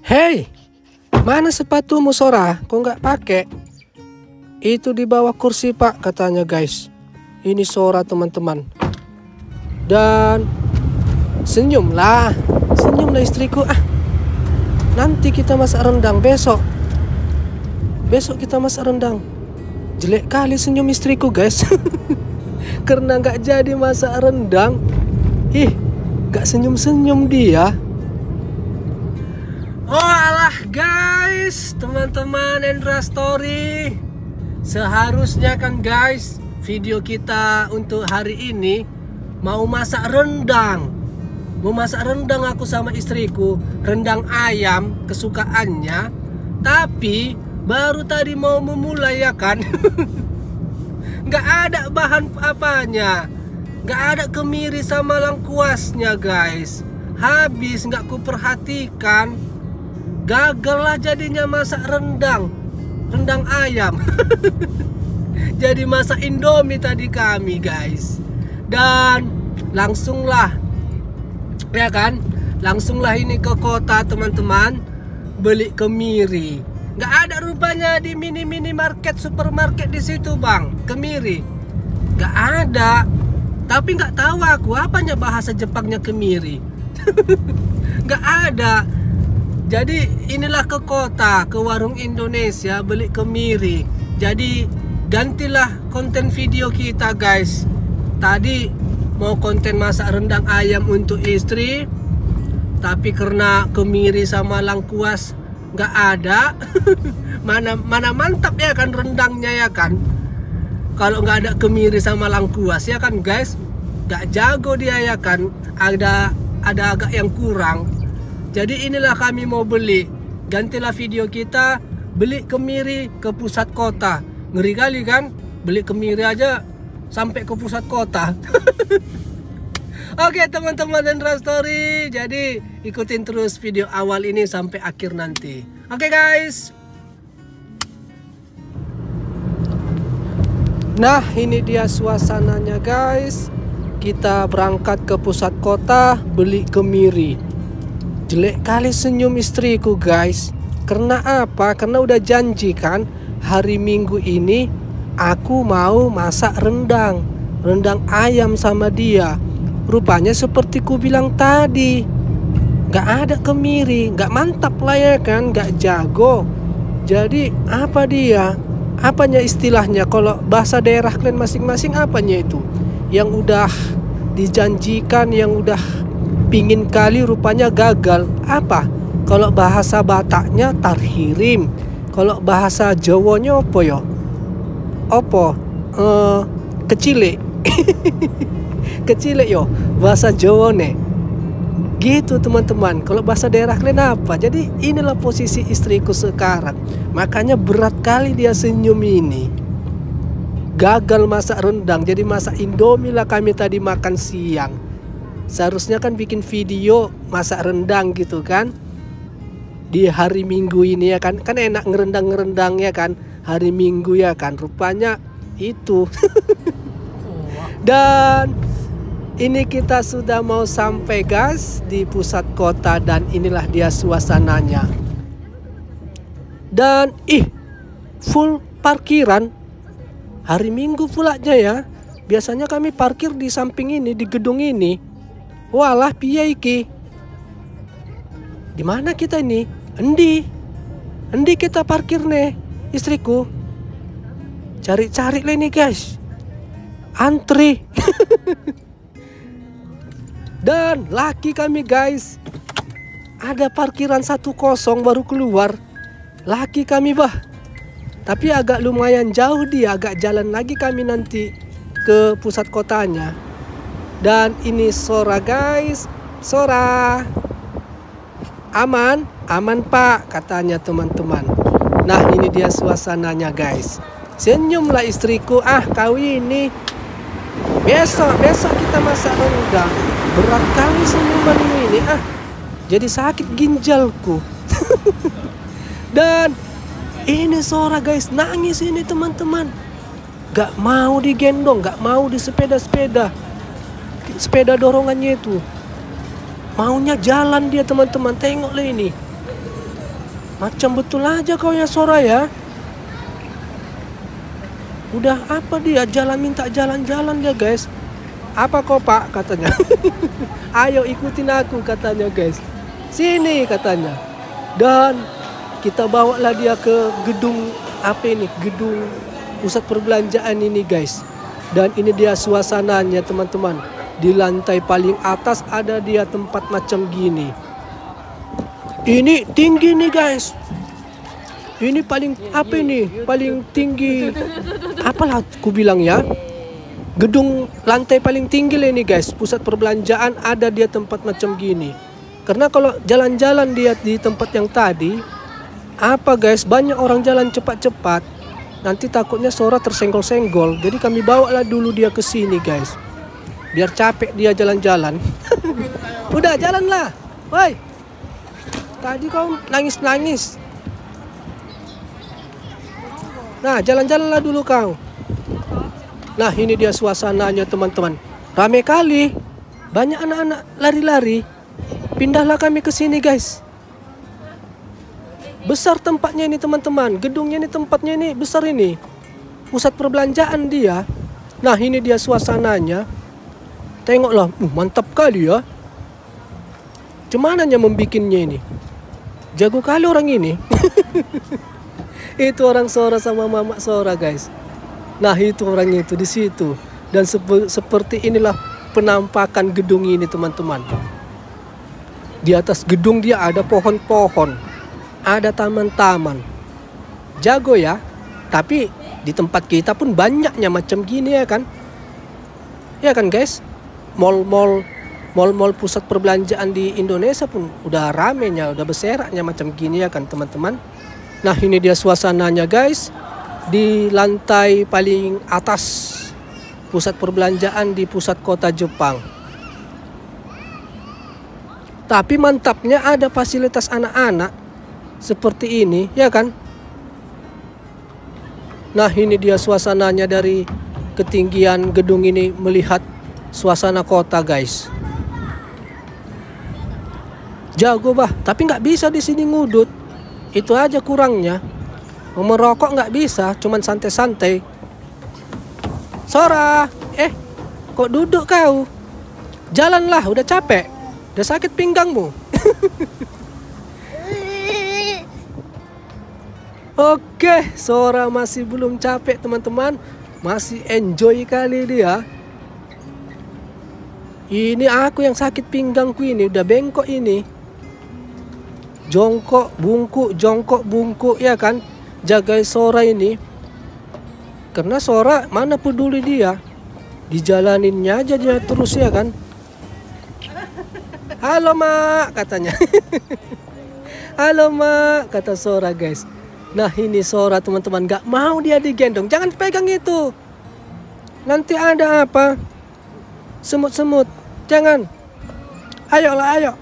Hei, mana sepatumu Sora? Kok nggak pakai? Itu di bawah kursi Pak katanya guys. Ini Sora teman-teman. Dan senyumlah istriku. Nanti kita masak rendang besok. Besok kita masak rendang. Jelek kali senyum istriku guys. Karena nggak jadi masak rendang. Nggak senyum-senyum dia. Oh alah guys, teman-teman Endra Story. Seharusnya kan guys, video kita untuk hari ini mau masak rendang. Mau masak rendang aku sama istriku, rendang ayam kesukaannya. Tapi baru tadi mau memulai ya kan. Nggak ada bahan apanya, nggak ada kemiri sama lengkuasnya guys. Habis nggak kuperhatikan, gagal lah jadinya masak rendang ayam. Jadi masak Indomie tadi kami guys. Dan langsunglah ya kan, langsunglah ini ke kota teman-teman, beli kemiri. Nggak ada rupanya di mini market, supermarket di situ bang, kemiri nggak ada. Tapi nggak tahu aku apanya bahasa Jepangnya kemiri. Nggak ada. Jadi inilah ke kota, ke warung Indonesia beli kemiri. Jadi gantilah konten video kita guys. Tadi mau konten masak rendang ayam untuk istri, tapi karena kemiri sama lengkuas nggak ada. mana mantap ya kan rendangnya ya kan. Kalau nggak ada kemiri sama lengkuas ya kan guys, nggak jago dia ya kan. Ada agak yang kurang. Jadi inilah kami mau beli. Gantilah video kita beli kemiri ke pusat kota. Ngeri kali kan, beli kemiri aja sampai ke pusat kota. Oke teman-teman Endra Story, jadi ikutin terus video awal ini sampai akhir nanti. Oke guys. Nah ini dia suasananya guys. Kita berangkat ke pusat kota beli kemiri. Jelek kali senyum istriku guys. Karena apa? Karena udah janji kan, hari Minggu ini aku mau masak rendang ayam sama dia. Rupanya seperti ku bilang tadi, gak ada kemiri, gak mantap lah ya kan, gak jago. Jadi apa dia? Apanya istilahnya? Kalau bahasa daerah kalian masing-masing apanya itu? Yang udah dijanjikan, yang udah pingin kali rupanya gagal. Apa? Kalau bahasa Bataknya tarhirim. Kalau bahasa Jawanya apa ya? Apa? Kecile. Kecile yo bahasa Jawa nih. Gitu teman-teman. Kalau bahasa daerah kalian apa? Jadi inilah posisi istriku sekarang. Makanya berat kali dia senyum ini. Gagal masak rendang, jadi masak Indomie lah kami tadi makan siang. Seharusnya kan bikin video masak rendang gitu kan di hari Minggu ini ya kan. Kan enak ngerendang ya kan hari Minggu ya kan. Rupanya itu. Dan ini kita sudah mau sampai guys di pusat kota. Dan inilah dia suasananya. Dan full parkiran. Hari Minggu pulanya ya. Biasanya kami parkir di samping ini, di gedung ini. Walah piye iki? Di mana kita ini? Endi kita parkir nih, istriku. Cari-cari lah ini guys. Antri. Dan laki kami guys. Ada parkiran 1 kosong baru keluar. Laki kami bah. Tapi agak lumayan jauh dia, agak jalan lagi kami nanti ke pusat kotanya. Dan ini Sora guys. Sora. Aman pak katanya teman-teman. Nah ini dia suasananya guys. Senyumlah istriku. Kau ini Besok kita masak rendang. Berat kali senyumanmu ini. Jadi sakit ginjalku. Dan ini Sora guys, nangis ini teman-teman. Gak mau digendong, gak mau di sepeda dorongannya itu. Maunya jalan dia teman-teman. Tengoklah ini. Macam betul aja kau ya Sora ya. Udah apa dia jalan, minta jalan-jalan dia guys. Apa kau Pak katanya. Ayo ikutin aku katanya guys. Sini katanya. Dan kita bawalah dia ke gedung apa ini, gedung pusat perbelanjaan ini guys. Dan ini dia suasananya teman-teman. Di lantai paling atas ada dia tempat macam gini. Ini tinggi nih guys. Ini paling apa ini? Paling tinggi. Apalah aku bilang ya? Gedung lantai paling tinggi lah ini guys. Pusat perbelanjaan ada dia tempat macam gini. Karena kalau jalan-jalan dia di tempat yang tadi, apa guys? Banyak orang jalan cepat-cepat. Nanti takutnya Sora tersenggol-senggol. Jadi kami bawalah dulu dia ke sini guys. Biar capek dia jalan-jalan. Udah jalanlah. Woi. Tadi kau nangis-nangis. Nah, jalan-jalanlah dulu kau. Nah, ini dia suasananya teman-teman. Rame kali. Banyak anak-anak lari-lari. Pindahlah kami ke sini guys. Besar tempatnya ini teman-teman. Gedungnya ini, tempatnya ini besar ini. Pusat perbelanjaan dia. Nah, ini dia suasananya. Tengoklah, mantap kali ya. Cumananya membikinnya ini. Jago kali orang ini. Itu orang Sora sama mama Sora guys. Nah, itu orangnya itu di situ. Dan seperti inilah penampakan gedung ini teman-teman. Di atas gedung dia ada pohon-pohon, ada taman-taman. Jago ya. Tapi di tempat kita pun banyaknya macam gini ya kan. Ya kan guys. Mall-mall pusat perbelanjaan di Indonesia pun udah ramenya, udah berseraknya macam gini ya kan teman-teman. Nah, ini dia suasananya guys. Di lantai paling atas pusat perbelanjaan di pusat kota Jepang. Tapi mantapnya ada fasilitas anak-anak seperti ini ya kan. Nah, ini dia suasananya dari ketinggian gedung ini melihat suasana kota guys. Jago bah, tapi nggak bisa di sini ngudut. Itu aja kurangnya. Merokok nggak bisa, cuman santai-santai. Sora, kok duduk kau? Jalanlah, udah capek. Udah sakit pinggangmu. Oke, Sora masih belum capek teman-teman. Masih enjoy kali dia. Ini aku yang sakit pinggangku ini, udah bengkok ini. Jongkok bungkuk ya kan. Jagai Sora ini. Karena Sora mana peduli dia. Dijalaninnya aja dia terus ya kan. Halo mak katanya. Halo mak kata Sora guys. Nah, ini Sora teman-teman, gak mau dia digendong. Jangan pegang itu. Nanti ada apa? Semut-semut. Jangan. Ayolah.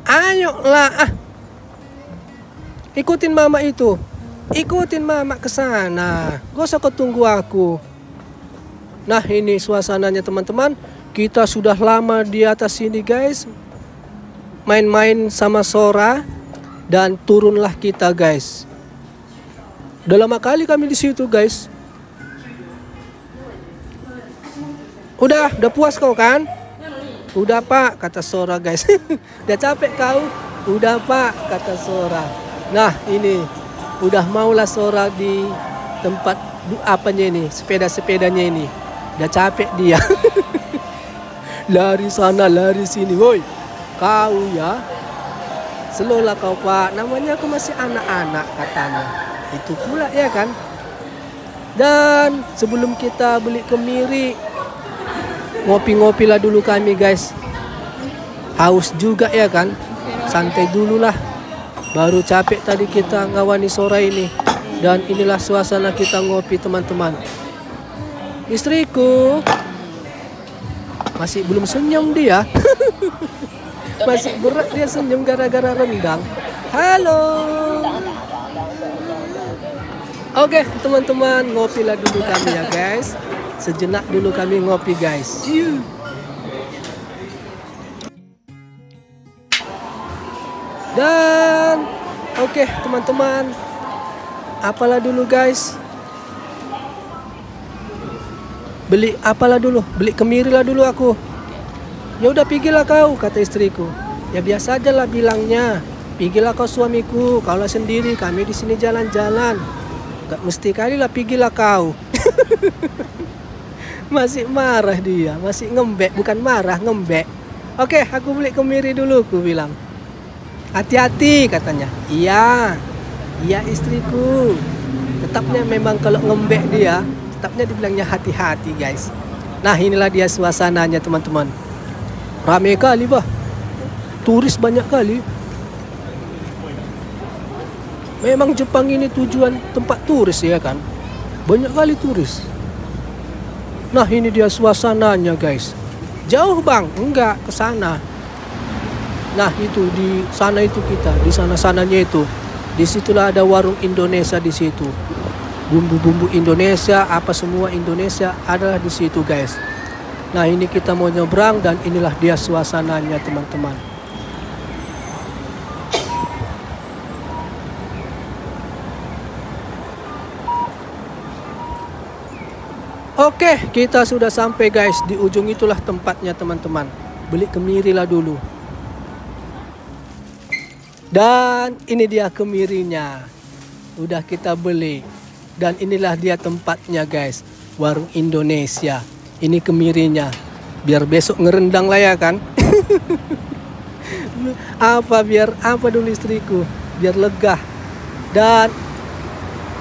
Ayolah. Ikutin mama itu. Ikutin mama ke sana. Gak usah kau tunggu aku. Nah, ini suasananya teman-teman. Kita sudah lama di atas sini guys. Main-main sama Sora. Dan turunlah kita guys. Udah lama kali kami di situ guys. Udah puas kau kan? Udah pak, kata Sora guys. Udah capek kau? Udah pak, kata Sora. Nah, ini udah maulah Sora di tempat apanya ini, sepeda-sepedanya ini. Udah capek dia. Lari sana, lari sini, woi. Kau ya. Slow lah kau pak, namanya aku masih anak-anak katanya. Itu pula ya kan. Dan sebelum kita beli kemiri, ngopi-ngopi lah dulu kami guys. Haus juga ya kan. Santai dulu lah. Baru capek tadi kita ngawani Sora ini. Dan inilah suasana kita ngopi teman-teman. Istriku masih belum senyum dia. Masih berat dia senyum gara-gara rendang. Halo. Oke teman-teman, ngopilah dulu kami ya guys. Sejenak dulu kami ngopi guys. Dan Oke teman-teman, apalah dulu guys, beli apalah dulu, beli kemiri lah dulu aku. Ya udah pigilah kau, kata istriku. Ya biasa aja lah bilangnya, pigilah kau suamiku, kaulah sendiri, kami di sini jalan-jalan. Gak mesti kali lah pigilah kau. Masih marah dia, masih ngembek, bukan marah, ngembek. Oke, aku beli kemiri dulu, aku bilang. Hati-hati katanya. Iya istriku. Tetapnya memang kalau ngembek dia, tetapnya dibilangnya hati-hati guys. Nah inilah dia suasananya teman-teman. Rame kali bah, turis banyak kali. Memang Jepang ini tujuan tempat turis ya kan, banyak kali turis. Nah ini dia suasananya guys. Jauh bang? Enggak, ke sana. Nah itu di sana itu kita, di sana-sananya itu. Disitulah ada warung Indonesia di situ. Bumbu-bumbu Indonesia, apa semua Indonesia adalah di situ guys. Nah ini kita mau nyebrang dan inilah dia suasananya teman-teman. Oke, kita sudah sampai guys. Di ujung itulah tempatnya teman-teman. Beli kemiri lah dulu. Dan ini dia kemirinya. Udah kita beli. Dan inilah dia tempatnya guys. Warung Indonesia. Ini kemirinya. Biar besok ngerendang lah ya kan. Biar apa dulu istriku. Biar lega. Dan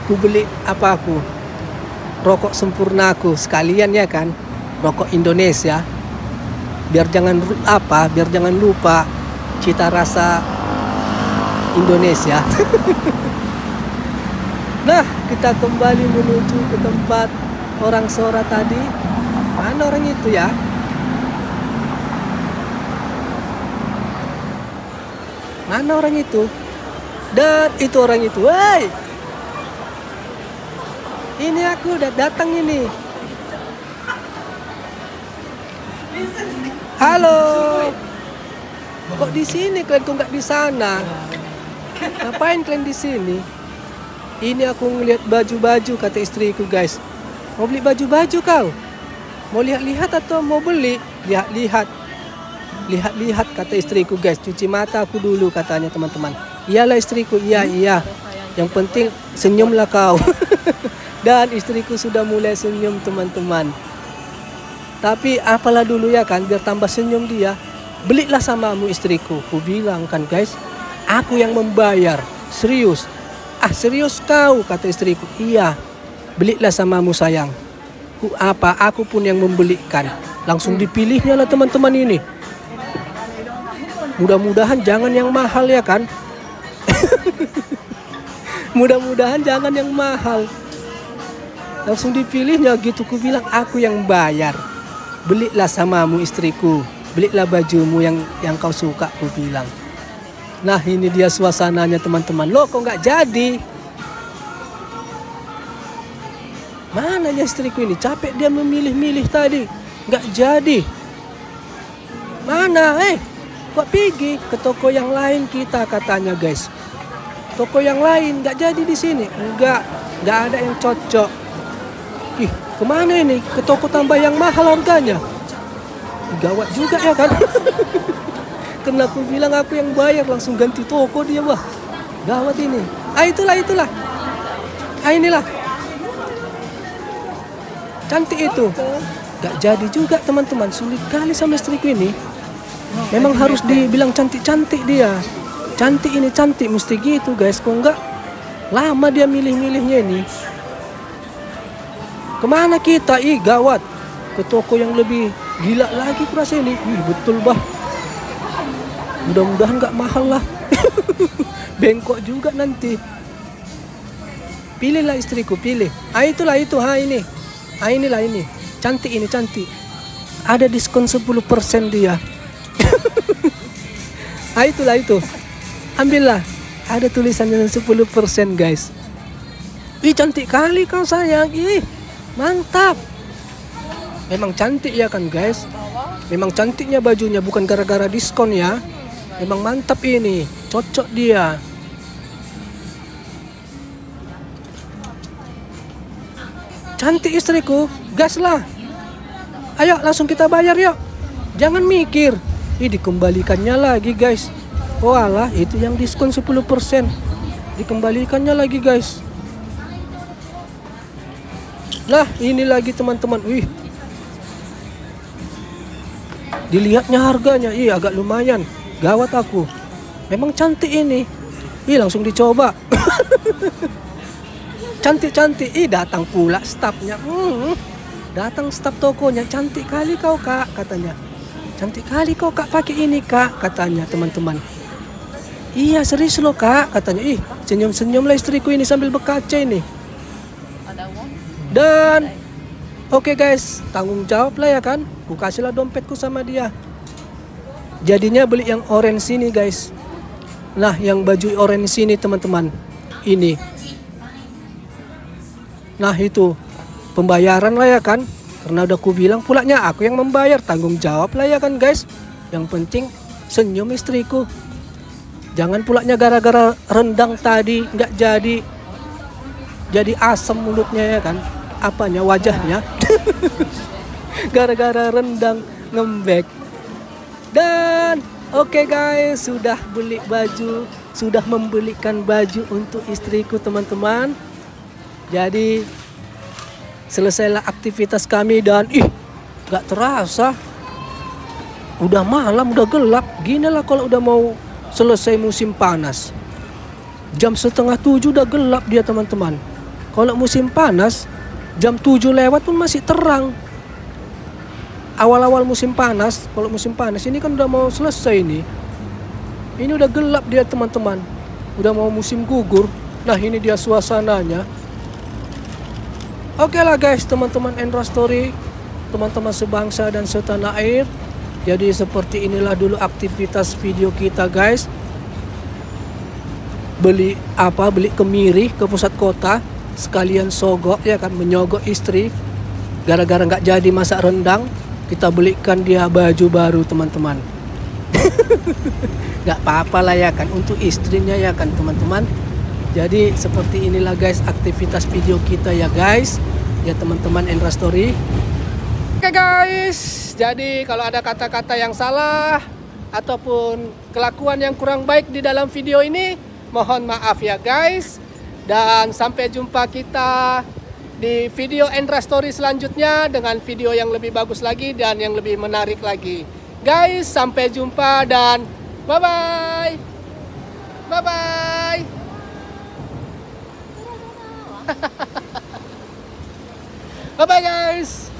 aku beli apa aku? Rokok sempurna aku sekalian ya kan. Rokok Indonesia. Biar jangan lupa cita rasa Indonesia. Nah, kita kembali menuju ke tempat orang Sora tadi. Mana orang itu ya? Mana orang itu? Dan itu orang itu. Woi. Ini aku udah datang ini. Halo. Kok di sini kalian, kok nggak di sana? Ngapain kalian di sini? Ini aku ngeliat baju-baju, kata istriku guys. Mau beli baju-baju kau? Mau lihat-lihat atau mau beli? Lihat-lihat. Lihat-lihat kata istriku guys. Cuci mata aku dulu katanya teman-teman. Iyalah istriku, iya. Yang penting senyumlah kau. Dan istriku sudah mulai senyum teman-teman. Tapi apalah dulu ya kan, biar tambah senyum dia. Belilah samamu istriku. Ku bilang kan guys, aku yang membayar. Serius. Serius kau, kata istriku. Iya. Belilah samamu sayang. Aku pun yang membelikan. Langsung dipilihnya lah teman-teman ini. Mudah-mudahan jangan yang mahal ya kan. Mudah-mudahan jangan yang mahal. Langsung dipilihnya gitu. Ku bilang aku yang bayar. Belilah samamu istriku. Belilah bajumu yang kau suka, ku bilang. Nah ini dia suasananya teman-teman. Loh kok nggak jadi? Mananya istriku ini? Capek dia memilih-milih tadi. Nggak jadi. Mana? Kok pergi ke toko yang lain kita katanya guys. Toko yang lain nggak jadi di sini. Nggak ada yang cocok. Ih, kemana ini? Ke toko tambah yang mahal harganya. Gawat juga ya kan. Karena aku bilang aku yang bayar, langsung ganti toko dia bah. Gawat ini. Itulah. Inilah. Cantik itu. Gak jadi juga teman-teman. Sulit kali sama istriku ini. Memang harus dibilang cantik-cantik dia. Cantik ini cantik, mesti gitu guys. Kok enggak lama dia milih-milihnya ini. Kemana kita? Gawat. Ke toko yang lebih gila lagi kurasa ini. Betul bah. Mudah-mudahan gak mahal lah. Bengkok juga nanti. Pilihlah istriku, pilih. Itulah itu. Ini. Inilah ini. Cantik ini, cantik. Ada diskon 10% dia. Itulah itu. Ambillah. Ada tulisannya 10% guys. Cantik kali kau sayang. Mantap. Memang cantik ya kan guys. Memang cantiknya bajunya, bukan gara-gara diskon ya. Memang mantap ini. Cocok dia. Cantik istriku, gas lah. Ayo langsung kita bayar yuk. Jangan mikir. Ih, dikembalikannya lagi guys. Walah, itu yang diskon 10%. Dikembalikannya lagi guys. Lah, ini lagi teman-teman. Wih. Dilihatnya harganya, agak lumayan. Gawat aku. Memang cantik ini. Langsung dicoba. Cantik-cantik. Datang pula stafnya. Datang staf tokonya. Cantik kali kau kak, katanya. Cantik kali kau kak pakai ini kak, katanya teman-teman. Iya serius loh kak, katanya. Senyum-senyum lah istriku ini sambil berkaca ini. Dan oke guys, tanggung jawab lah ya kan. Ku kasihlah dompetku sama dia. Jadinya beli yang orange ini guys. Nah yang baju orange ini teman-teman. Ini. Nah itu pembayaran lah ya kan. Karena udah ku bilang pulanya aku yang membayar. Tanggung jawab lah ya kan guys. Yang penting senyum istriku. Jangan pulanya gara-gara rendang tadi nggak jadi asam mulutnya ya kan. Apanya wajahnya. Gara-gara rendang ngembek. Dan oke guys, sudah beli baju. Sudah membelikan baju untuk istriku teman-teman. Jadi selesailah aktivitas kami dan gak terasa udah malam, udah gelap. Gini lah kalau udah mau selesai musim panas. Jam 6:30 udah gelap dia teman-teman. Kalau musim panas jam 7 lewat pun masih terang. Awal-awal musim panas, kalau musim panas ini kan udah mau selesai nih. Ini udah gelap dia teman-teman. Udah mau musim gugur. Nah ini dia suasananya. Oke lah guys, teman-teman Endra Story, teman-teman sebangsa dan setanah air. Jadi seperti inilah dulu aktivitas video kita guys. Beli kemiri ke pusat kota, sekalian sogok ya kan, menyogok istri. Gara-gara nggak jadi masak rendang, kita belikan dia baju baru teman-teman. Nggak apa-apa lah ya kan, untuk istrinya ya kan teman-teman. Jadi seperti inilah guys aktivitas video kita ya guys. Ya teman-teman Endra Story. Oke guys, jadi kalau ada kata-kata yang salah ataupun kelakuan yang kurang baik di dalam video ini, mohon maaf ya guys. Dan sampai jumpa kita di video Endra Story selanjutnya dengan video yang lebih bagus lagi dan yang lebih menarik lagi. Guys, sampai jumpa dan bye-bye. Bye-bye. Bye-bye guys.